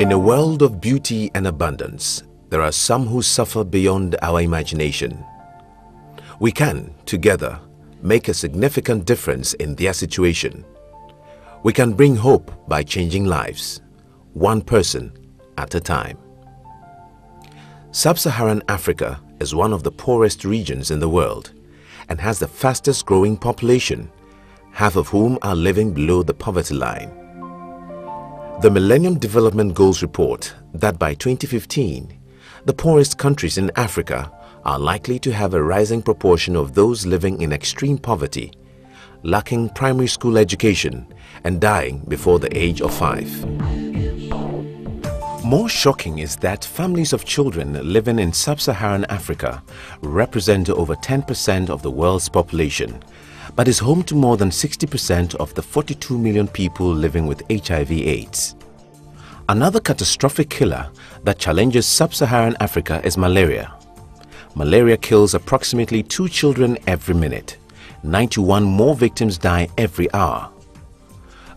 In a world of beauty and abundance, there are some who suffer beyond our imagination. We can, together, make a significant difference in their situation. We can bring hope by changing lives, one person at a time. Sub-Saharan Africa is one of the poorest regions in the world and has the fastest growing population, half of whom are living below the poverty line. The Millennium Development Goals report that by 2015, the poorest countries in Africa are likely to have a rising proportion of those living in extreme poverty, lacking primary school education and dying before the age of 5. More shocking is that families of children living in Sub-Saharan Africa represent over 10% of the world's population, but is home to more than 60% of the 42 million people living with HIV/AIDS. Another catastrophic killer that challenges Sub-Saharan Africa is malaria. Malaria kills approximately 2 children every minute. 91 more victims die every hour.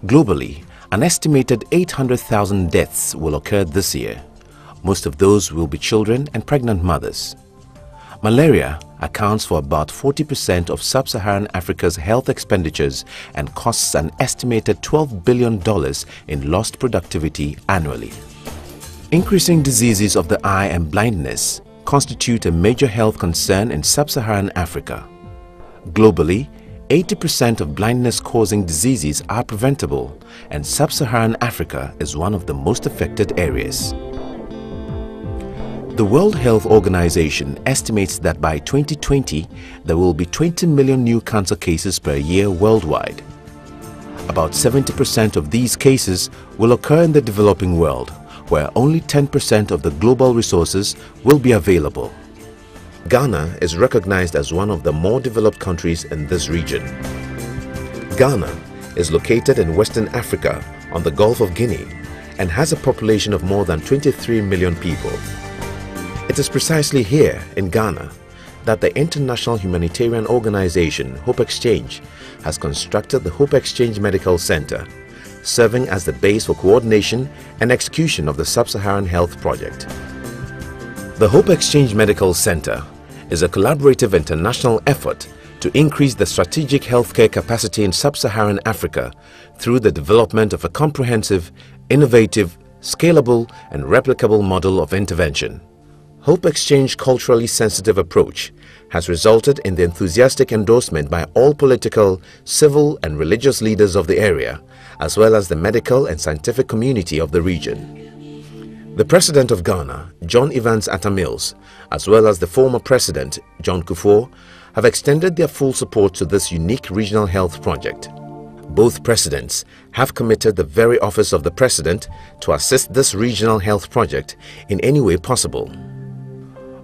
Globally, an estimated 800,000 deaths will occur this year. Most of those will be children and pregnant mothers. Malaria accounts for about 40% of Sub-Saharan Africa's health expenditures and costs an estimated $12 billion in lost productivity annually. Increasing diseases of the eye and blindness constitute a major health concern in Sub-Saharan Africa. Globally, 80% of blindness-causing diseases are preventable, and Sub-Saharan Africa is one of the most affected areas. The World Health Organization estimates that by 2020, there will be 20 million new cancer cases per year worldwide. About 70% of these cases will occur in the developing world, where only 10% of the global resources will be available. Ghana is recognized as one of the more developed countries in this region. Ghana is located in Western Africa on the Gulf of Guinea and has a population of more than 23 million people. It is precisely here in Ghana that the international humanitarian organization Hope Exchange has constructed the Hope Exchange Medical Center, serving as the base for coordination and execution of the Sub-Saharan Health Project. The Hope Exchange Medical Center is a collaborative international effort to increase the strategic healthcare capacity in Sub-Saharan Africa through the development of a comprehensive, innovative, scalable and replicable model of intervention. Hope Exchange's culturally sensitive approach has resulted in the enthusiastic endorsement by all political, civil and religious leaders of the area, as well as the medical and scientific community of the region. The President of Ghana, John Evans Atta Mills, as well as the former President, John Kufuor, have extended their full support to this unique regional health project. Both presidents have committed the very office of the President to assist this regional health project in any way possible.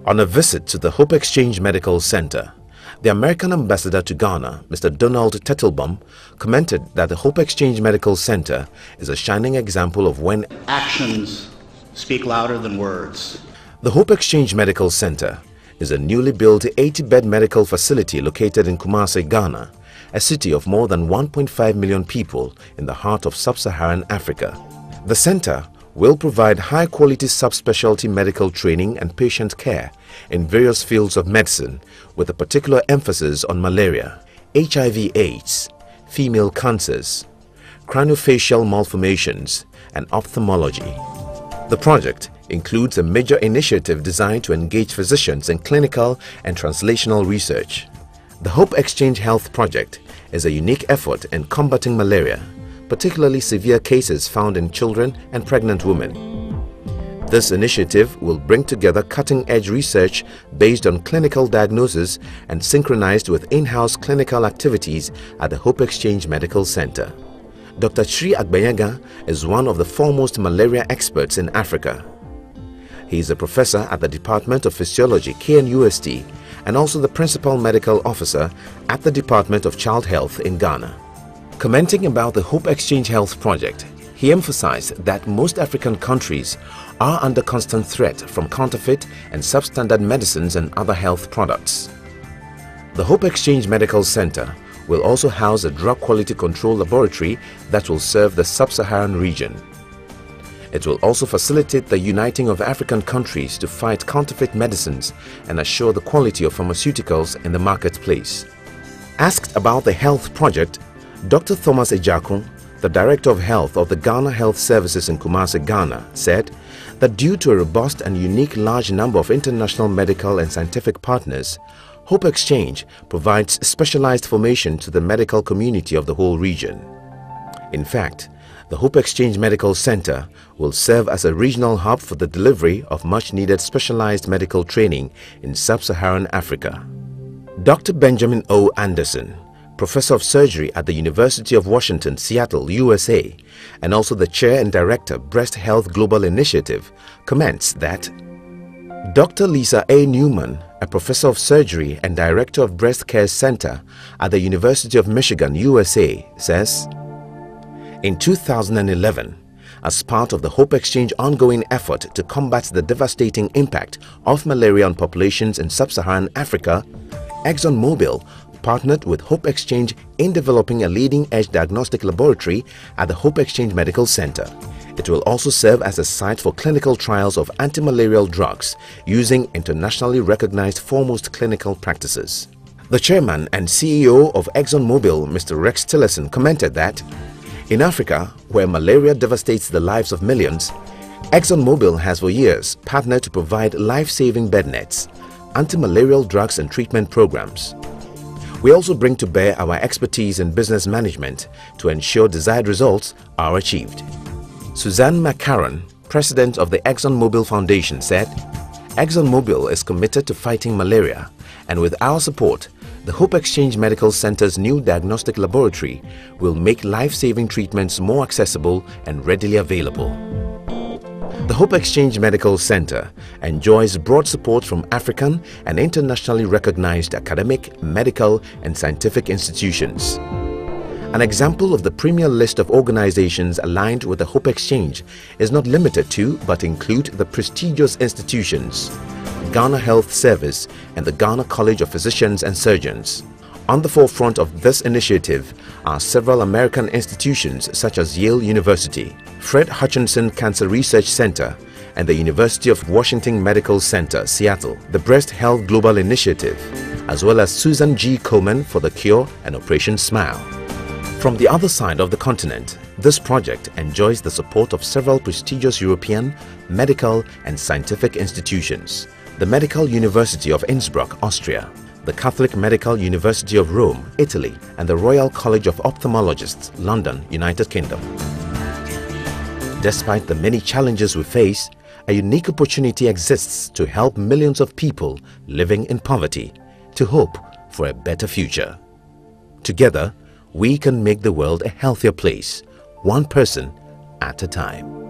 On a visit to the Hope Exchange Medical Center, the American ambassador to Ghana, Mr. Donald Tettelbaum, commented that the Hope Exchange Medical Center is a shining example of when actions speak louder than words. The Hope Exchange Medical Center is a newly built 80-bed medical facility located in Kumasi, Ghana, a city of more than 1.5 million people in the heart of Sub-Saharan Africa. The center will provide high-quality subspecialty medical training and patient care in various fields of medicine, with a particular emphasis on malaria, HIV/AIDS, female cancers, craniofacial malformations, and ophthalmology. The project includes a major initiative designed to engage physicians in clinical and translational research. The Hope Exchange Health Project is a unique effort in combating malaria, particularly severe cases found in children and pregnant women. This initiative will bring together cutting-edge research based on clinical diagnosis and synchronized with in-house clinical activities at the Hope Exchange Medical Center. Dr. Sri Agbayaga is one of the foremost malaria experts in Africa. He is a professor at the Department of Physiology, KNUST, and also the principal medical officer at the Department of Child Health in Ghana. Commenting about the Hope Exchange Health Project, he emphasized that most African countries are under constant threat from counterfeit and substandard medicines and other health products. The Hope Exchange Medical Center will also house a drug quality control laboratory that will serve the Sub-Saharan region. It will also facilitate the uniting of African countries to fight counterfeit medicines and assure the quality of pharmaceuticals in the marketplace. Asked about the health project, Dr. Thomas Ejakun, the Director of Health of the Ghana Health Services in Kumasi, Ghana, said that due to a robust and unique large number of international medical and scientific partners, Hope Exchange provides specialized formation to the medical community of the whole region. In fact, the Hope Exchange Medical Center will serve as a regional hub for the delivery of much-needed specialized medical training in sub-Saharan Africa. Dr. Benjamin O. Anderson, Professor of Surgery at the University of Washington, Seattle, USA, and also the Chair and Director, Breast Health Global Initiative, comments that Dr. Lisa A. Newman, a Professor of Surgery and Director of Breast Care Center at the University of Michigan, USA, says, in 2011, as part of the Hope Exchange ongoing effort to combat the devastating impact of malaria on populations in sub-Saharan Africa, ExxonMobil partnered with Hope Exchange in developing a leading-edge diagnostic laboratory at the Hope Exchange Medical Center. It will also serve as a site for clinical trials of anti-malarial drugs using internationally recognized foremost clinical practices. The chairman and CEO of ExxonMobil, Mr. Rex Tillerson, commented that in Africa, where malaria devastates the lives of millions, ExxonMobil has for years partnered to provide life-saving bed nets, anti-malarial drugs and treatment programs. We also bring to bear our expertise in business management to ensure desired results are achieved. Suzanne McCarron, president of the ExxonMobil Foundation, said, ExxonMobil is committed to fighting malaria, and with our support, the Hope Exchange Medical Center's new diagnostic laboratory will make life-saving treatments more accessible and readily available. The Hope Exchange Medical Center enjoys broad support from African and internationally recognized academic, medical, and scientific institutions. An example of the premier list of organizations aligned with the Hope Exchange is not limited to but include the prestigious institutions Ghana Health Service and the Ghana College of Physicians and Surgeons. On the forefront of this initiative are several American institutions such as Yale University, Fred Hutchinson Cancer Research Center, and the University of Washington Medical Center, Seattle, the Breast Health Global Initiative, as well as Susan G. Komen for the Cure and Operation Smile. From the other side of the continent, this project enjoys the support of several prestigious European, medical, and scientific institutions. The Medical University of Innsbruck, Austria, the Catholic Medical University of Rome, Italy, and the Royal College of Ophthalmologists, London, United Kingdom. Despite the many challenges we face, a unique opportunity exists to help millions of people living in poverty to hope for a better future. Together, we can make the world a healthier place, one person at a time.